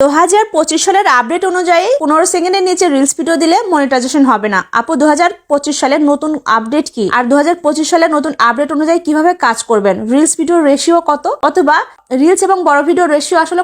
2025 সালের আপডেট অনুযায়ী 15 সেকেন্ডের নিচে রিলস ভিডিও দিলে মনিটাইজেশন হবে না। আপু 2025 সালের নতুন আপডেট কি, আর 2025 সালের নতুন আপডেট অনুযায়ী কিভাবে কাজ করবেন, রিলস ভিডিওর রেশিও কত, অথবা রিলস এবং বড় ভিডিও রেশিও আসলে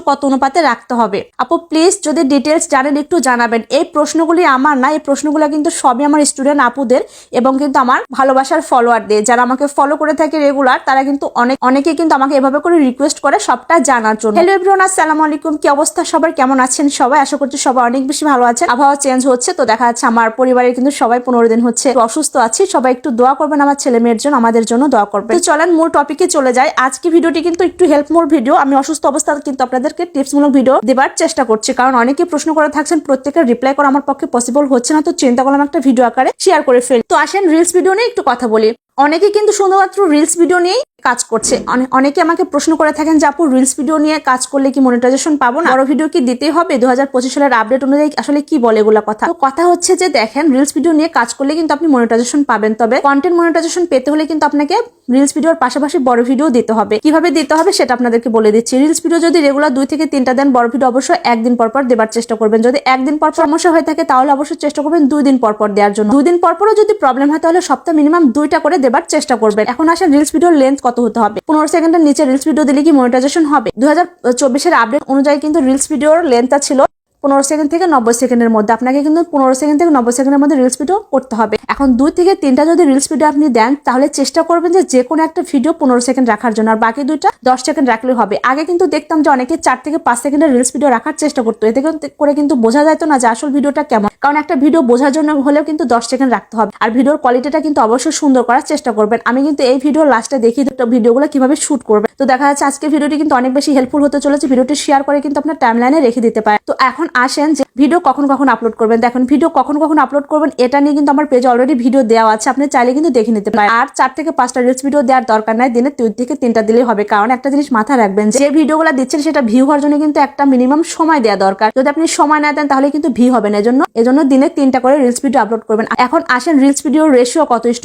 কত অনুপাতে রাখতে হবে। আপু প্লিজ যদি ডিটেলস জানেন একটু জানাবেন। এই প্রশ্নগুলি আমার না, এই প্রশ্নগুলো কিন্তু সবই আমার স্টুডেন্ট আপুদের এবং কিন্তু আমার ভালোবাসার ফলোয়ারদের, যারা আমাকে ফলো করে থাকে রেগুলার, তারা কিন্তু অনেকে কিন্তু আমাকে এভাবে করে রিকোয়েস্ট করে সবটা জানার জন্য। হ্যালো এভরিওয়ান, আসসালামু আলাইকুম। কি অবস্থা সবার, কেমন আছেন সবাই? আশা করছি সবাই অনেক বেশি ভালো আছেন। আবহাওয়া চেঞ্জ হচ্ছে তো দেখা যাচ্ছে আমার পরিবারের কিন্তু সবাই 15 দিন হচ্ছে অসুস্থ আছি। সবাই একটু দোয়া করবেন আমার ছেলে মেয়ের জন্য, আমাদের জন্য দোয়া করবেন। তো চলেন মূল টপিকে চলে যাই। আজকে ভিডিওটি কিন্তু একটু হেল্পমূল ভিডিও। আমি অসুস্থ অবস্থায় কিন্তু আপনাদেরকে টিপসমূলক ভিডিও দেবার চেষ্টা করছি, কারণ অনেকে প্রশ্ন করে থাকছেন, প্রত্যেকের রিপ্লাই করা আমার পক্ষে পসিবল হচ্ছে না। তো চিন্তা করলাম একটা ভিডিও আকারে শেয়ার করে ফেলি। তো আসেন রিলস ভিডিও নিয়ে একটু কথা বলি। অনেকে কিন্তু শুধুমাত্র রিলস ভিডিও নিয়েই কাজ করছে। অনেকে আমাকে প্রশ্ন করে থাকেন যে আপু রিলস ভিডিও নিয়ে কাজ করলে কি মনিটাইজেশন পাবো না, বড় ভিডিও কি দিতেই হবে? 2025 সালের আপডেট অনুযায়ী আসলে কি বলে এগুলা কথা? তো কথা হচ্ছে যে দেখেন, রিলস ভিডিও নিয়ে কাজ করলে কিন্তু আপনি মনিটাইজেশন পাবেন, তবে কন্টেন্ট মনিটাইজেশন পেতে হলে কিন্তু আপনাকে রিলস ভিডিওর পাশাপাশি বড় ভিডিও দিতে হবে। কিভাবে দিতে হবে সেটা আপনাদেরকে বলে দিচ্ছি। রিলস ভিডিও যদি রেগুলার 2 থেকে 3টা দেন, বড় ভিডিও অবশ্যই একদিন পর পর দেবার চেষ্টা করবেন। যদি একদিন পর সমস্যা হয়ে থাকে তাহলে অবশ্যই চেষ্টা করবেন 2 দিন পর পর দেওয়ার জন্য। 2 দিন পর পরও যদি প্রবলেম হয় তাহলে সপ্তাহে মিনিমাম 2টা করে দেবার চেষ্টা করবেন। এখন আসেন রিলস ভিডিওর লেন্থ কত হতে হবে। 15 সেকেন্ডের নিচে রিলস ভিডিও দিলে কি মনিটাইজেশন হবে? 2024 এর আপডেট অনুযায়ী কিন্তু রিলস ভিডিওর লেন্থটা ছিল 15 সেকেন্ড থেকে 90 সেকেন্ডের মধ্যে। আপনাকে কিন্তু 15 সেকেন্ড থেকে 90 সেকেন্ডের মধ্যে রিলস ভিডিও করতে হবে। এখন 2 থেকে 3টা যদি রিলস ভিডিও আপনি দেন, তাহলে চেষ্টা করবেন যে কোনো একটা ভিডিও 15 সেকেন্ড রাখার জন্য, আর বাকি 2টা 10 সেকেন্ড রাখলে হবে। আগে কিন্তু দেখতাম যে অনেকে 4 থেকে 5 সেকেন্ডের রিলস ভিডিও রাখার চেষ্টা করতো, এতে করে কিন্তু বোঝা যেত না যে আসল ভিডিওটা কেমন, কারণ একটা ভিডিও বোঝার জন্য হলেও কিন্তু 10 সেকেন্ড রাখতে হবে। আর ভিডিওর কোয়ালিটিটা কিন্তু অবশ্যই সুন্দর করার চেষ্টা করবেন। আমি কিন্তু এই ভিডিওর লাস্টে দেখি ভিডিওগুলো কিভাবে শুট করবে। তো দেখা যাচ্ছে আজকে ভিডিওটি কিন্তু অনেক বেশি হেল্পফুল হতে চলেছে। ভিডিওটি শেয়ার করে কিন্তু আপনার টাইমলাইনে রেখে দিতে পারেন। তো এখন আসেন যে ভিডিও কখন আপলোড করবেন। দেখেন ভিডিও কখন আপলোড করবেন এটা নিয়ে কিন্তু আমার পেজে অলরেডি ভিডিও দেওয়া আছে, আপনি চাইলে কিন্তু দেখে নিতে পারেন। আর 4 থেকে 5টা রিলস ভিডিও দেওয়ার দরকার নাই, দিনে 2 থেকে 3টা দিলেই হবে। কারণ একটা জিনিস মাথায় রাখবেন, যে ভিডিওগুলো দিচ্ছেন সেটা ভিউ হওয়ার জন্য কিন্তু একটা মিনিমাম সময় দেওয়া দরকার। যদি আপনি সময় না দেন তাহলে কিন্তু ভিউ হবে না। এজন্য দিনে 3টা করে রিলস ভিডিও আপলোড করবেন। এখন আসেন রিলস ভিডিওর রেশিও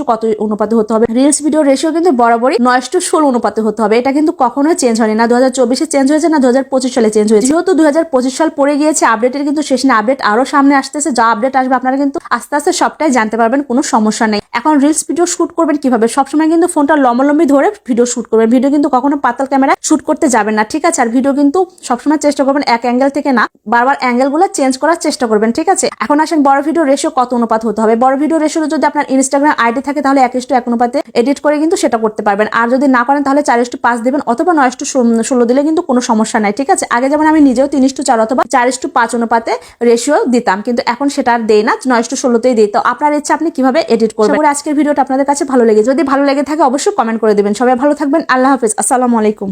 কত অনুপাতে হতে হবে। রিলস ভিডিওর রেশিও কিন্তু বরাবরই 9:16 অনুপাতে হতে হবে। এটা কিন্তু কখনোই চেঞ্জ হয়নি, না 2024 চেঞ্জ হয়েছে, না 2025 সালে চেঞ্জ হয়েছে। যেহেতু 2025 সাল পড়ে গিয়েছে, আপডেটের কিন্তু শেষ না, আপডেট আরো সামনে আসতেছে। যা আপডেট আসবে আপনারা কিন্তু আস্তে আস্তে সবটাই জানতে পারবেন, কোনো সমস্যা নেই। এখন রিলস ভিডিও শুট করবেন কিভাবে? সবসময় কিন্তু ফোনটা লম্বালম্বি ধরে ভিডিও শুট করবেন। ভিডিও কিন্তু কখনো পাতাল ক্যামেরা শুট করতে যাবেন না, ঠিক আছে? আর ভিডিও কিন্তু সবসময় চেষ্টা করবেন এক অ্যাঙ্গেল থেকে না, বারবার অ্যাঙ্গেল গুলো চেঞ্জ করার চেষ্টা করবেন, ঠিক আছে? এখন আসেন বড় ভিডিও রেশিও কত অনুপাত হতে হবে। বড় ভিডিও রেশিও যদি আপনার ইনস্টাগ্রাম আইডি থাকে তাহলে 1:1 অনুপাতে এডিট করে কিন্তু সেটা করতে পারবেন। আর যদি না করেন তাহলে 4:5 দিবেন, অথবা 9:16 দিলে কিন্তু কোনো সমস্যা নাই, ঠিক আছে? আগে যেমন আমি নিজেও 3:4 অথবা 4:5 অনুপাতে রেশিও দিতাম, কিন্তু এখন সেটা আর দেই না, 9:16তেই দিই। তো আপনার ইচ্ছা আপনি কিভাবে এডিট করবেন। আজকের ভিডিওটা আপনাদের কাছে ভালো লেগে, যদি ভালো লেগে থাকে অবশ্যই কমেন্ট করে দিবেন। সবাই ভালো থাকবেন, আল্লাহ হাফেজ, আসসালামু আলাইকুম।